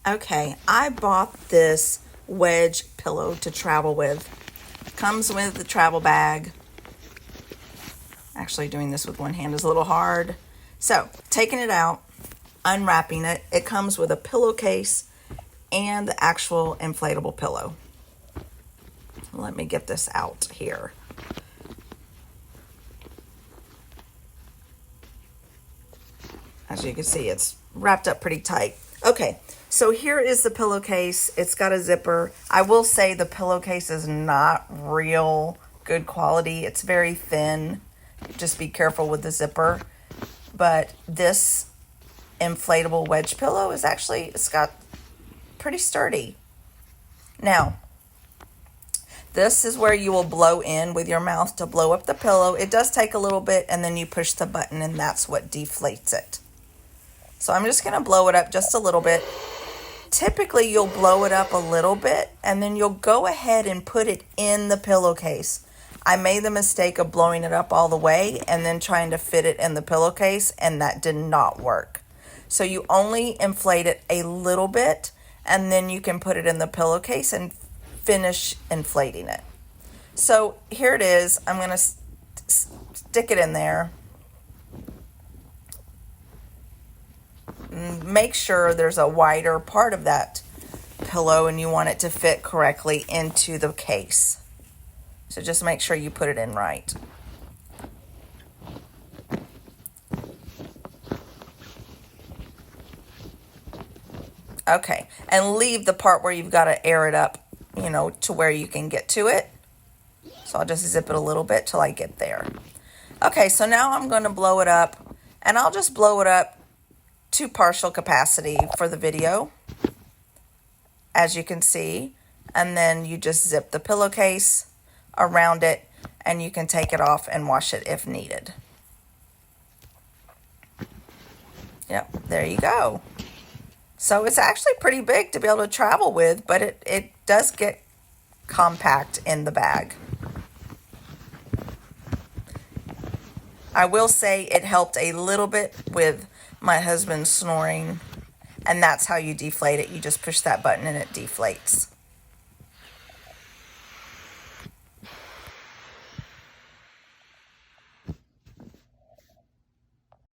Okay, I bought this Wedge pillow to travel with. Comes with the travel bag. Actually, doing this with one hand is a little hard. So, taking it out, unwrapping it, it comes with a pillowcase and the actual inflatable pillow. Let me get this out here. As you can see, it's wrapped up pretty tight. Okay, so here is the pillowcase. It's got a zipper. I will say the pillowcase is not real good quality. It's very thin. Just be careful with the zipper. But this inflatable Wedge pillow is actually, it's got pretty sturdy. Now, this is where you will blow in with your mouth to blow up the pillow. It does take a little bit, and then you push the button, and that's what deflates it. So I'm just going to blow it up just a little bit. Typically, you'll blow it up a little bit, and then you'll go ahead and put it in the pillowcase. I made the mistake of blowing it up all the way and then trying to fit it in the pillowcase, and that did not work. So you only inflate it a little bit, and then you can put it in the pillowcase and finish inflating it. So here it is. I'm going to stick it in there. Make sure there's a wider part of that pillow and you want it to fit correctly into the case. So just make sure you put it in right. Okay, and leave the part where you've got to air it up, to where you can get to it. So I'll just zip it a little bit till I get there. Okay, so now I'm going to blow it up, and I'll just blow it up to partial capacity for the video, as you can see, and then you just zip the pillowcase around it, and you can take it off and wash it if needed. Yep, there you go. So it's actually pretty big to be able to travel with, but it does get compact in the bag. I will say it helped a little bit with my husband's snoring, and that's how you deflate it. You just push that button and it deflates.